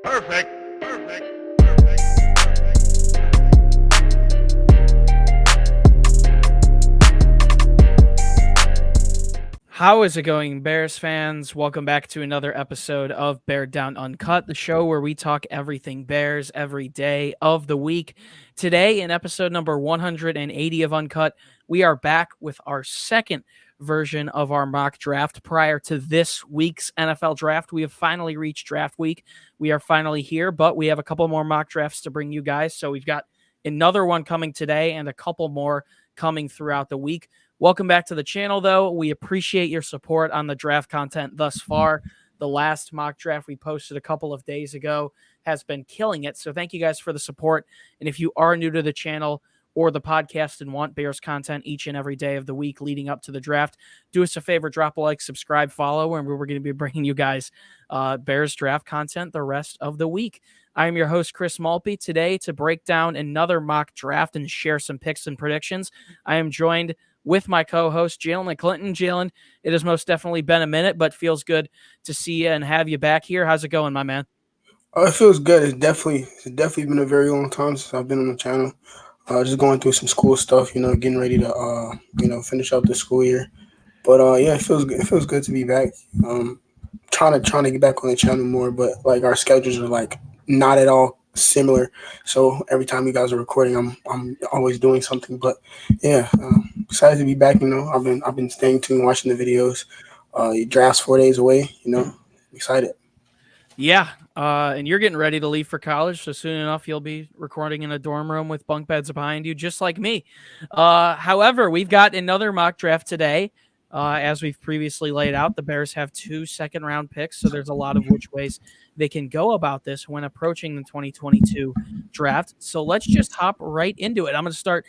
Perfect. How is it going, Bears fans? Welcome back to another episode of Beared Down Uncut, the show where we talk everything Bears every day of the week. Today, in episode number 180 of Uncut, we are back with our second version of our mock draft prior to this week's NFL draft. We have finally reached draft week. We are finally here, but we have a couple more mock drafts to bring you guys. So we've got another one coming today and a couple more coming throughout the week. Welcome back to the channel, though. We appreciate your support on the draft content thus far. The last mock draft we posted a couple of days ago has been killing it. So thank you guys for the support. And if you are new to the channel or the podcast and want Bears content each and every day of the week leading up to the draft, do us a favor, drop a like, subscribe, follow, and we're going to be bringing you guys Bears draft content the rest of the week. I am your host, Chris Malpe. Today, to break down another mock draft and share some picks and predictions, I am joined with my co-host, Jalen Clinton. Jalen, it has most definitely been a minute, but feels good to see you and have you back here. How's it going, my man? It feels good. It's definitely been a very long time since I've been on the channel. Just going through some school stuff, getting ready to finish up the school year. But yeah, it feels good. It feels good to be back. Trying to get back on the channel more, but like our schedules are like not at all similar. So every time you guys are recording, I'm always doing something. But yeah, excited to be back. I've been staying tuned, watching the videos. Draft's 4 days away. Excited. Yeah, and you're getting ready to leave for college, so soon enough you'll be recording in a dorm room with bunk beds behind you, just like me. However, we've got another mock draft today. As we've previously laid out, the Bears have 2 second-round picks, so there's a lot of which ways they can go about this when approaching the 2022 draft. So let's just hop right into it. I'm going to start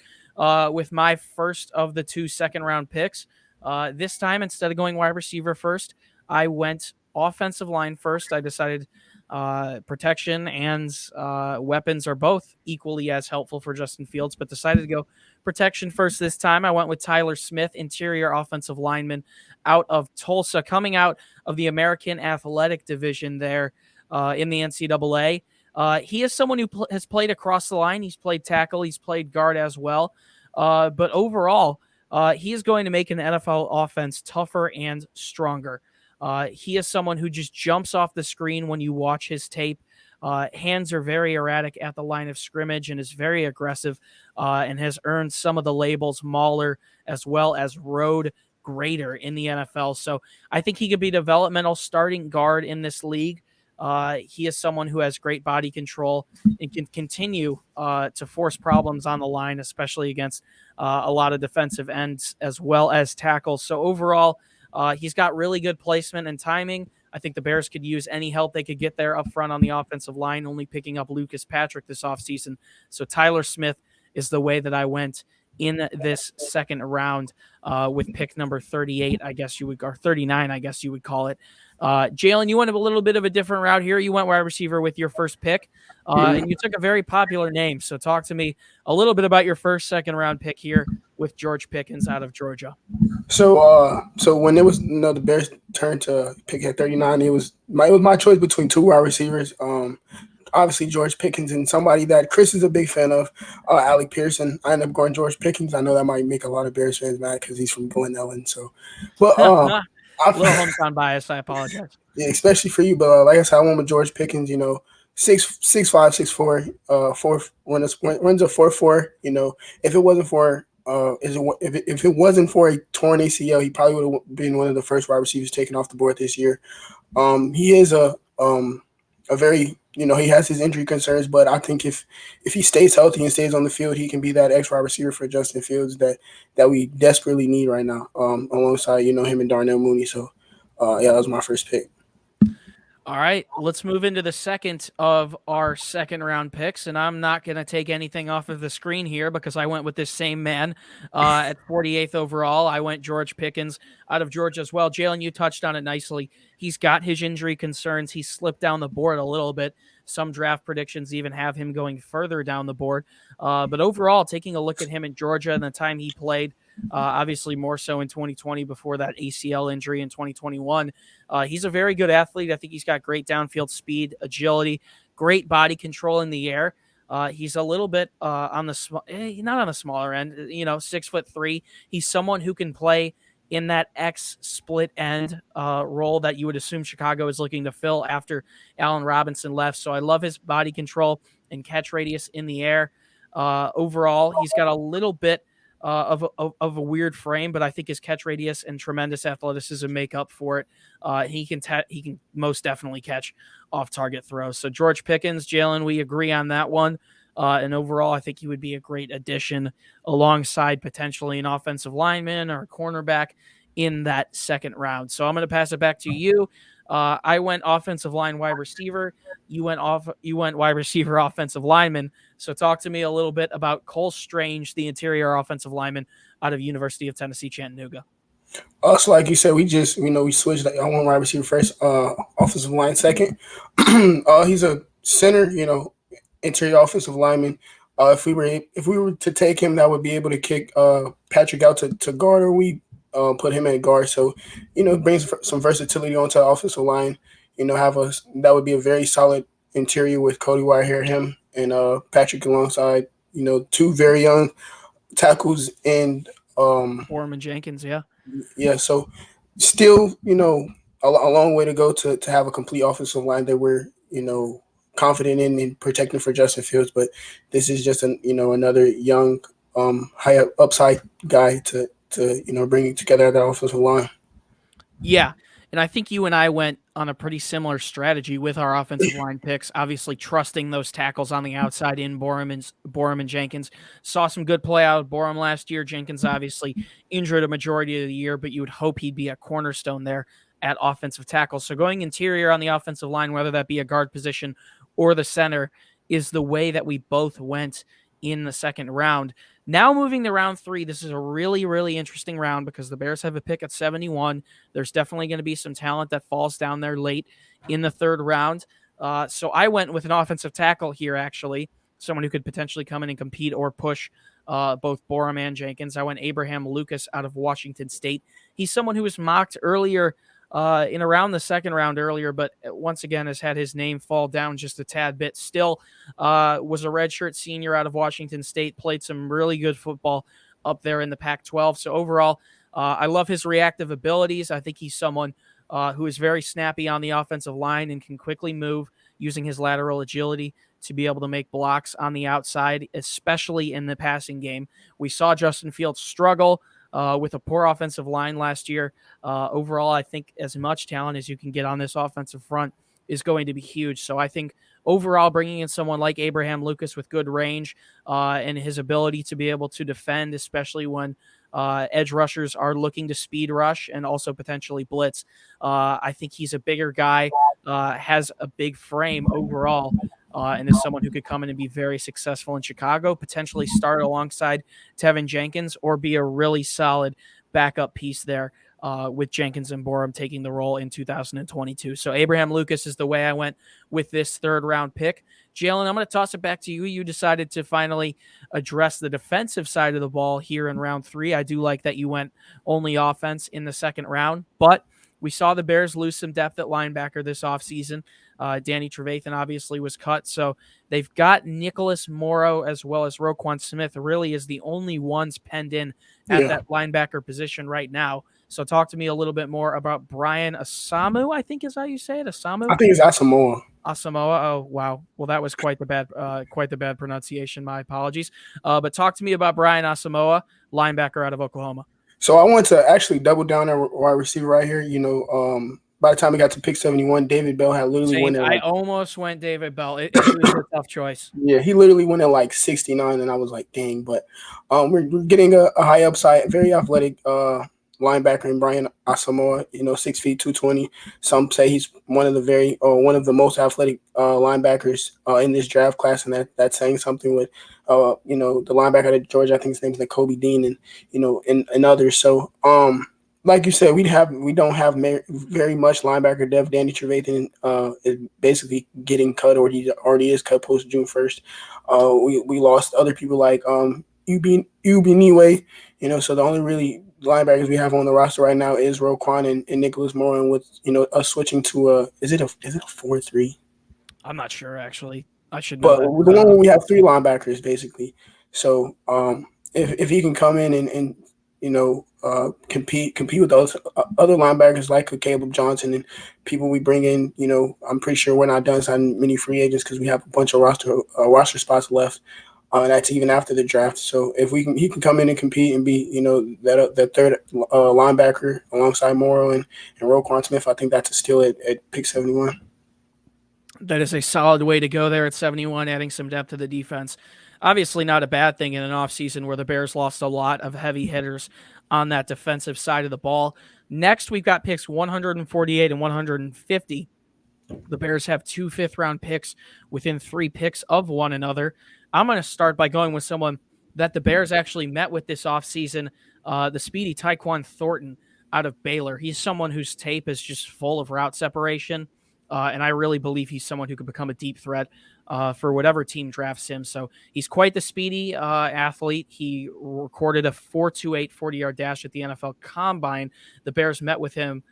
with my first of the 2 second-round picks. This time, instead of going wide receiver first, I went offensive line first. I decided protection and weapons are both equally as helpful for Justin Fields, but decided to go protection first this time. I went with Tyler Smith, interior offensive lineman out of Tulsa, coming out of the American Athletic Division there in the NCAA. He is someone who has played across the line. He's played tackle. He's played guard as well. But overall, he is going to make an NFL offense tougher and stronger. He is someone who just jumps off the screen when you watch his tape. Hands are very erratic at the line of scrimmage and is very aggressive and has earned some of the labels Mauler as well as road grader in the NFL. So I think he could be developmental starting guard in this league. He is someone who has great body control and can continue to force problems on the line, especially against a lot of defensive ends as well as tackles. So overall, he's got really good placement and timing. I think the Bears could use any help they could get there up front on the offensive line, only picking up Lucas Patrick this offseason. So Tyler Smith is the way that I went in this second round with pick number 38, I guess you would, or 39, I guess you would call it. Jalen, you went a little bit of a different route here. You went wide receiver with your first pick, and you took a very popular name. So talk to me a little bit about your first second round pick here with George Pickens out of Georgia. So when it was the Bears' turn to pick at 39, it was my choice between 2 wide receivers. Obviously George Pickens and somebody that Chris is a big fan of, Alec Pearson. I ended up going George Pickens. I know that might make a lot of Bears fans mad because he's from Glen Ellen. So, but A little hometown bias. I apologize. Yeah, especially for you. But like I said, I went with George Pickens. 6'5", 6'4", runs a 4.4. If it wasn't for if it wasn't for a torn ACL, he probably would have been one of the first wide receivers taken off the board this year. He is a very he has his injury concerns, but I think if he stays healthy and stays on the field, he can be that X wide receiver for Justin Fields that we desperately need right now. Alongside him and Darnell Mooney. So yeah, that was my first pick. All right, let's move into the second of our second round picks, and I'm not going to take anything off of the screen here because I went with this same man at 48th overall. I went George Pickens out of Georgia as well. Jalen, you touched on it nicely. He's got his injury concerns. He slipped down the board a little bit. Some draft predictions even have him going further down the board. But overall, taking a look at him in Georgia and the time he played, obviously more so in 2020 before that ACL injury in 2021, he's a very good athlete. I think he's got great downfield speed, agility, great body control in the air. He's a little bit on the not on the smaller end, 6'3". He's someone who can play in that X split end role that you would assume Chicago is looking to fill after Allen Robinson left. So I love his body control and catch radius in the air. Overall, he's got a little bit of a weird frame, but I think his catch radius and tremendous athleticism make up for it. He can most definitely catch off target throws. So George Pickens, Jalen, we agree on that one. And overall, I think he would be a great addition alongside potentially an offensive lineman or a cornerback in that second round. So I'm going to pass it back to you. I went offensive line, wide receiver. You went wide receiver, offensive lineman. So talk to me a little bit about Cole Strange, the interior offensive lineman out of University of Tennessee, Chattanooga. Also, like you said, we just we switched. I went wide receiver first, offensive line second. He's a center, interior offensive lineman. If we were to take him, that would be able to kick Patrick out to guard, or we put him at guard. So, brings some versatility onto the offensive line. That would be a very solid interior with Cody Whitehair, him, and Patrick alongside. Two very young tackles and Borum and Jenkins, yeah. Yeah, so still, a long way to go to have a complete offensive line that we're, confident in and protecting for Justin Fields. But this is just another young, high upside guy to bring together that offensive line. Yeah. And I think you and I went on a pretty similar strategy with our offensive line picks, obviously trusting those tackles on the outside in Borum and Jenkins. Saw some good play out of Borum last year. Jenkins obviously injured a majority of the year, but you would hope he'd be a cornerstone there at offensive tackle. So going interior on the offensive line, whether that be a guard position or the center, is the way that we both went in the second round. Now moving to round 3, this is a really, really interesting round because the Bears have a pick at 71. There's definitely going to be some talent that falls down there late in the third round. So I went with an offensive tackle here, actually, someone who could potentially come in and compete or push both Borum and Jenkins. I went Abraham Lucas out of Washington State. He's someone who was mocked earlier in around the second round earlier, but once again has had his name fall down just a tad bit. Still was a redshirt senior out of Washington State, played some really good football up there in the Pac-12. So overall, I love his reactive abilities. I think he's someone who is very snappy on the offensive line and can quickly move using his lateral agility to be able to make blocks on the outside, especially in the passing game. We saw Justin Fields struggle with a poor offensive line last year. Overall, I think as much talent as you can get on this offensive front is going to be huge. So I think overall bringing in someone like Abraham Lucas with good range and his ability to be able to defend, especially when edge rushers are looking to speed rush and also potentially blitz. I think he's a bigger guy, has a big frame overall, and is someone who could come in and be very successful in Chicago, potentially start alongside Tevin Jenkins or be a really solid backup piece there with Jenkins and Borum taking the role in 2022. So Abraham Lucas is the way I went with this third round pick. Jalen, I'm going to toss it back to you. You decided to finally address the defensive side of the ball here in round 3. I do like that you went only offense in the second round, but we saw the Bears lose some depth at linebacker this offseason. Danny Trevathan obviously was cut, so they've got Nicholas Morrow as well as Roquan Smith really is the only ones penned in at that linebacker position right now. So talk to me a little bit more about Brian Asamoah, I think is how you say it, Asamoah? I think it's Asamoah. Asamoah. Oh, wow. Well, that was quite the bad pronunciation. My apologies. But talk to me about Brian Asamoah, linebacker out of Oklahoma. So I want to actually double down on wide receiver right here. By the time we got to pick 71, David Bell had literally went at I almost went David Bell. It was a tough choice. Yeah, he literally went at like 69, and I was like, dang. But we're getting a high upside, very athletic linebacker in Brian Asamoah, 6 feet, 220. Some say he's one of the most athletic linebackers in this draft class, and that's saying something with, the linebacker at Georgia, I think his name's Kobe Dean, and others. So, like you said, we don't have very much linebacker depth. Danny Trevathan is basically getting cut, or he already is cut post June 1st. We lost other people like Ubi Niwe, so the only really linebackers we have on the roster right now is Roquan and Nicholas Morrow, with us switching to is it a 4-3? I'm not sure actually. I should know But that. the one where we have three linebackers basically. So if he can come in and compete with those other linebackers like a Caleb Johnson and people we bring in, I'm pretty sure we're not done signing many free agents because we have a bunch of roster spots left. That's even after the draft. So if he can come in and compete and be, that third linebacker alongside Morrow and Roquan Smith. I think that's a steal at pick 71. That is a solid way to go there at 71, adding some depth to the defense. Obviously, not a bad thing in an offseason where the Bears lost a lot of heavy hitters on that defensive side of the ball. Next, we've got picks 148 and 150. The Bears have 2 fifth-round picks within 3 picks of one another. I'm going to start by going with someone that the Bears actually met with this offseason, the speedy Tyquan Thornton out of Baylor. He's someone whose tape is just full of route separation. And I really believe he's someone who could become a deep threat for whatever team drafts him. So he's quite the speedy athlete. He recorded a 4.28 40-yard dash at the NFL Combine. The Bears met with him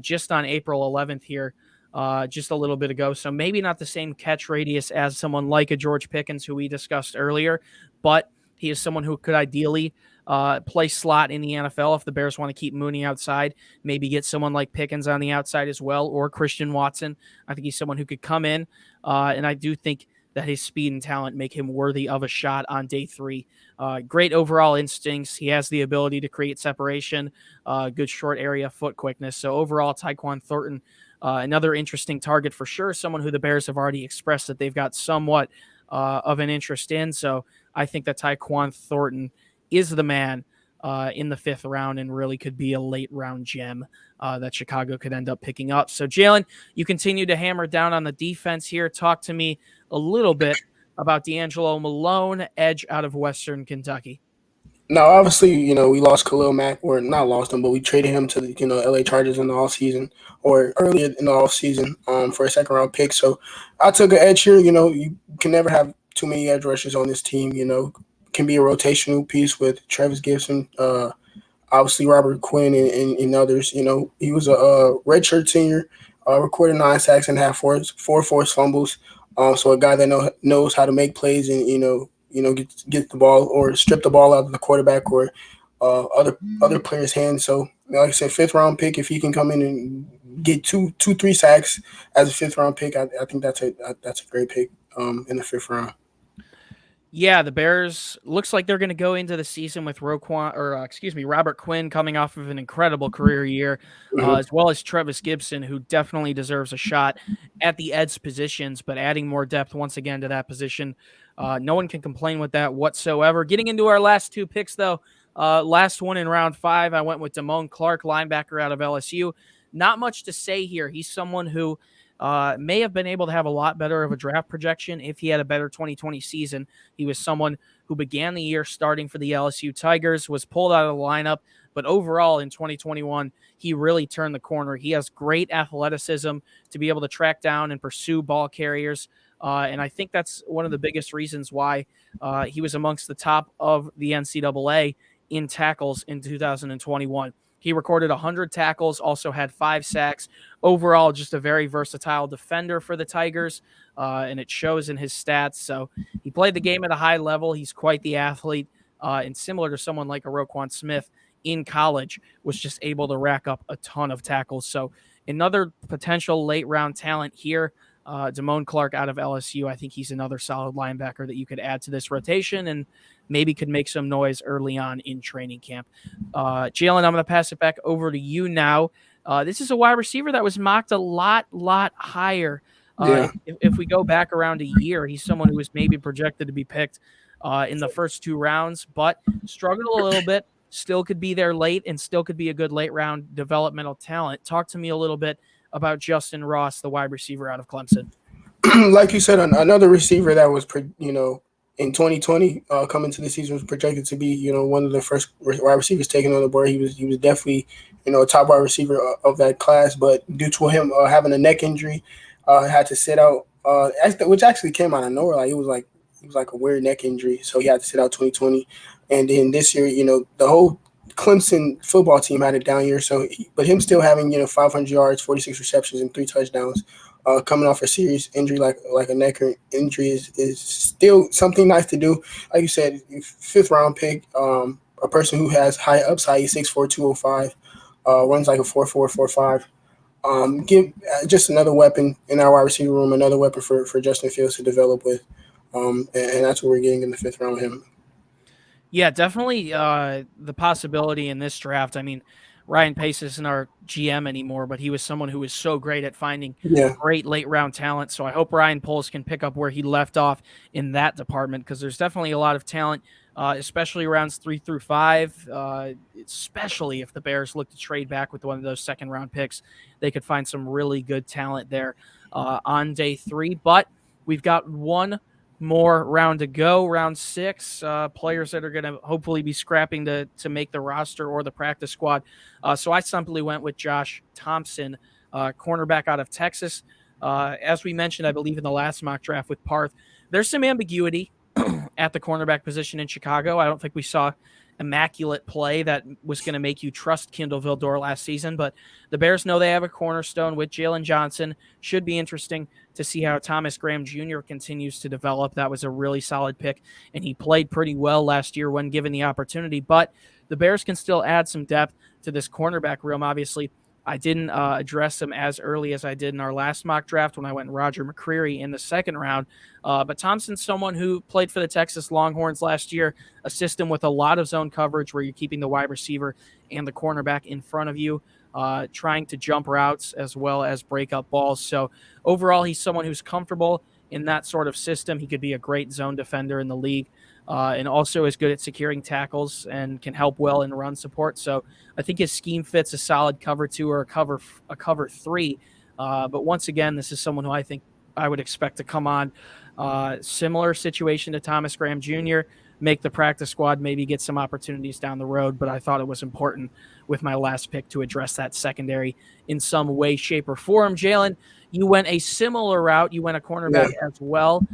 just on April 11th here, just a little bit ago. So maybe not the same catch radius as someone like a George Pickens, who we discussed earlier, but he is someone who could ideally play slot in the NFL if the Bears want to keep Mooney outside, maybe get someone like Pickens on the outside as well, or Christian Watson. I think he's someone who could come in, and I do think that his speed and talent make him worthy of a shot on day 3. Great overall instincts. He has the ability to create separation, good short area foot quickness. So overall, Tyquan Thornton, another interesting target for sure, someone who the Bears have already expressed that they've got somewhat of an interest in. So I think that Tyquan Thornton is the man in the 5th round and really could be a late round gem that Chicago could end up picking up. So, Jalen, you continue to hammer down on the defense here. Talk to me a little bit about D'Angelo Malone, edge out of Western Kentucky. Now, obviously, we lost Khalil Mack, or not lost him, but we traded him to the, LA Chargers in the offseason or earlier in the offseason for a second round pick. So I took an edge here. You can never have too many edge rushers on this team. Can be a rotational piece with Travis Gibson, obviously Robert Quinn and others. He was a redshirt senior, recorded 9 sacks and had four forced fumbles. So a guy that knows how to make plays and get the ball or strip the ball out of the quarterback or other players' hands. So like I said, 5th round pick. If he can come in and get 3 sacks as a 5th round pick, I think that's a great pick in the 5th round. Yeah, the Bears looks like they're going to go into the season with Robert Quinn coming off of an incredible career year, as well as Travis Gibson, who definitely deserves a shot at the edge positions, but adding more depth once again to that position. No one can complain with that whatsoever. Getting into our last 2 picks, though, last one in round 5, I went with Damone Clark, linebacker out of LSU. Not much to say here. He's someone who may have been able to have a lot better of a draft projection if he had a better 2020 season. He was someone who began the year starting for the LSU Tigers, was pulled out of the lineup, but overall in 2021, he really turned the corner. He has great athleticism to be able to track down and pursue ball carriers, and I think that's one of the biggest reasons why he was amongst the top of the NCAA in tackles in 2021. He recorded 100 tackles, also had 5 sacks. Overall, just a very versatile defender for the Tigers, and it shows in his stats. So he played the game at a high level. He's quite the athlete, and similar to someone like a Roquan Smith in college, was just able to rack up a ton of tackles. So another potential late-round talent here. Damone Clark out of LSU. I think he's another solid linebacker that you could add to this rotation and maybe could make some noise early on in training camp. Jalen, I'm going to pass it back over to you now. This is a wide receiver that was mocked a lot higher. If we go back around a year, he's someone who was maybe projected to be picked in the first 2 rounds, but struggled a little bit, still could be there late and still could be a good late round developmental talent. Talk to me a little bit about Justin Ross, the wide receiver out of Clemson. Like you said, another receiver that was, in 2020, coming to the season was projected to be, one of the first wide receivers taken on the board. He was definitely, a top wide receiver of that class, but due to him having a neck injury, had to sit out, which actually came out of nowhere. Like it was like a weird neck injury, so he had to sit out 2020. And then this year, the whole Clemson football team had a down year. But him still having 500 yards, 46 receptions, and 3 touchdowns. coming off a serious injury like a neck injury is still something nice to do. Like you said, fifth round pick, a person who has high upside. He's 6'4", 205, runs like a 4.4, 4.5. Give just another weapon in our wide receiver room, another weapon for Justin Fields to develop with, and that's what we're getting in the fifth round with him. Yeah, definitely the possibility in this draft. I mean, Ryan Pace isn't our GM anymore, but he was someone who was so great at finding Yeah, great late round talent. So I hope Ryan Poles can pick up where he left off in that department, because there's definitely a lot of talent, especially rounds 3 through 5. Especially if the Bears look to trade back with one of those second round picks, they could find some really good talent there on day 3. But we've got one more round to go, round 6. Players that are going to hopefully be scrapping to make the roster or the practice squad. So I simply went with Josh Thompson, cornerback out of Texas. As we mentioned, I believe in the last mock draft with Parth, there's some ambiguity at the cornerback position in Chicago. I don't think we saw immaculate play that was going to make you trust Kindle Vildor last season, but the Bears know they have a cornerstone with Jalen Johnson. Should be interesting to see how Thomas Graham Jr. continues to develop. That was a really solid pick, and he played pretty well last year when given the opportunity, but the Bears can still add some depth to this cornerback room. Obviously, I didn't address him as early as I did in our last mock draft when I went Roger McCreary in the second round. But Thompson's someone who played for the Texas Longhorns last year, a system with a lot of zone coverage where you're keeping the wide receiver and the cornerback in front of you, trying to jump routes as well as break up balls. So overall, he's someone who's comfortable in that sort of system. He could be a great zone defender in the league. And also is good at securing tackles and can help well in run support. So I think his scheme fits a solid cover 2 or a cover 3. But once again, this is someone who I think I would expect to come on. Similar situation to Thomas Graham Jr., make the practice squad, maybe get some opportunities down the road. But I thought it was important with my last pick to address that secondary in some way, shape, or form. Jalen, you went a similar route. You went a cornerback yeah. as well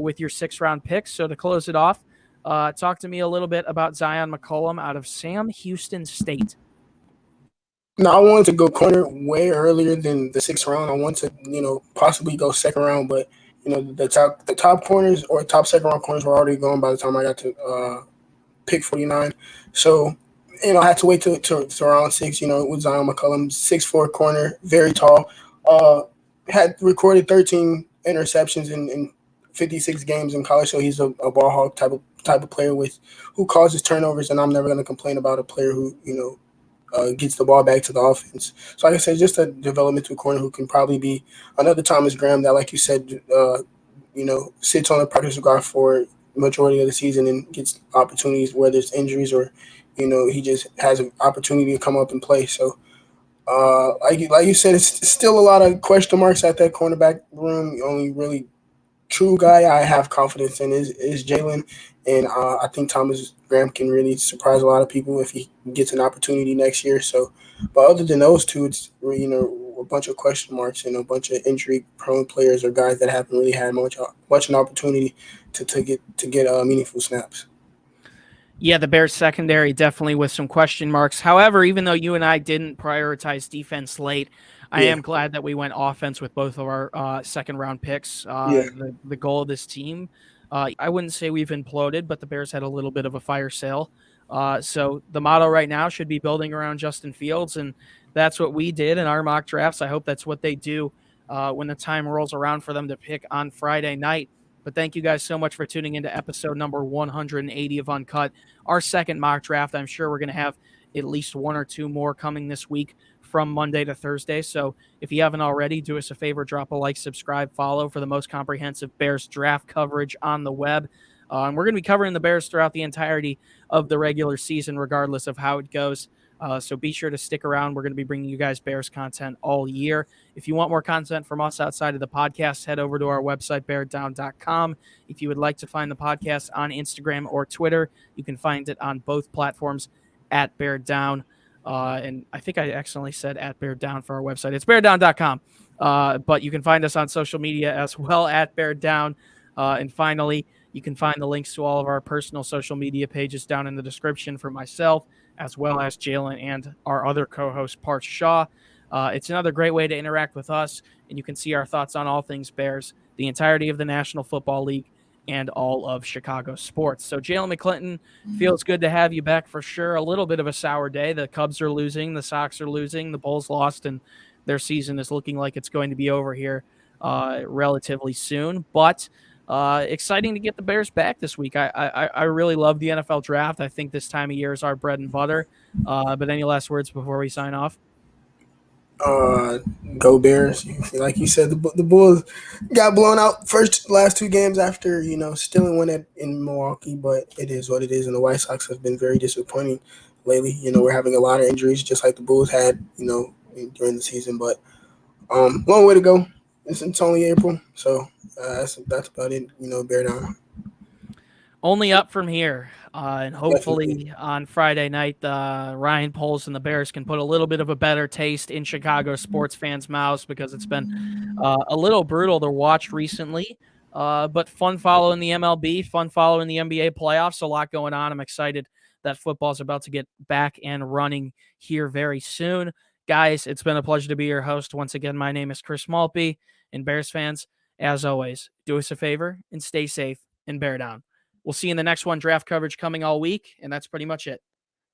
with your 6th-round picks. So to close it off, talk to me a little bit about Zion McCollum out of Sam Houston State. No, I wanted to go corner way earlier than the 6th round. I want to, possibly go second round, but the top corners or top second round corners were already gone by the time I got to pick 49. So, I had to wait to round 6. With Zion McCollum, 6'4" corner, very tall. Had recorded 13 interceptions in 56 games in college, so he's a ball hog type of player who causes turnovers, and I'm never going to complain about a player who gets the ball back to the offense. So like I said, just a developmental corner who can probably be another Thomas Graham that, like you said, sits on the practice squad for majority of the season and gets opportunities where there's injuries or, he just has an opportunity to come up and play. So like you said, it's still a lot of question marks at that cornerback room. The only really true guy I have confidence in is Jalen, and I think Thomas Graham can really surprise a lot of people if he gets an opportunity next year. So, but other than those two, it's a bunch of question marks and a bunch of injury-prone players or guys that haven't really had much an opportunity to get meaningful snaps. Yeah, the Bears secondary definitely with some question marks. However, even though you and I didn't prioritize defense late, I Yeah, am glad that we went offense with both of our second-round picks. yeah, The goal of this team, I wouldn't say we've imploded, but the Bears had a little bit of a fire sale. So the motto right now should be building around Justin Fields, and that's what we did in our mock drafts. I hope that's what they do when the time rolls around for them to pick on Friday night. But thank you guys so much for tuning into episode number 180 of Uncut, our second mock draft. I'm sure we're going to have at least 1 or 2 more coming this week from Monday to Thursday. So if you haven't already, do us a favor, drop a like, subscribe, follow for the most comprehensive Bears draft coverage on the web. And we're going to be covering the Bears throughout the entirety of the regular season, regardless of how it goes. So be sure to stick around. We're going to be bringing you guys Bears content all year. If you want more content from us outside of the podcast, head over to our website, beareddown.com. If you would like to find the podcast on Instagram or Twitter, you can find it on both platforms at Beared Down. And I think I accidentally said at Beared Down for our website. It's beareddown.com. But you can find us on social media as well at Beared Down. And finally, you can find the links to all of our personal social media pages down in the description for myself, as well as Jalen and our other co-host, Parth Shaw. It's another great way to interact with us, and you can see our thoughts on all things Bears, the entirety of the National Football League, and all of Chicago sports. So, Jalen McClinton, feels good to have you back for sure. A little bit of a sour day. The Cubs are losing, the Sox are losing, the Bulls lost, and their season is looking like it's going to be over here relatively soon. But exciting to get the Bears back this week. I really love the NFL draft. I think this time of year is our bread and butter. But any last words before we sign off? Go Bears! Like you said, the Bulls got blown out last two games after stealing one in Milwaukee, but it is what it is. And the White Sox have been very disappointing lately. We're having a lot of injuries, just like the Bulls had during the season. But long way to go. It's only April, so that's about it. Bear down. Only up from here. And hopefully Definitely. on Friday night, Ryan Poles and the Bears can put a little bit of a better taste in Chicago sports fans' mouths, because it's been a little brutal to watch recently. But fun following the MLB, fun following the NBA playoffs. A lot going on. I'm excited that football's about to get back and running here very soon. Guys, it's been a pleasure to be your host. Once again, my name is Chris Maltby. And Bears fans, as always, do us a favor and stay safe and bear down. We'll see you in the next one. Draft coverage coming all week, and that's pretty much it.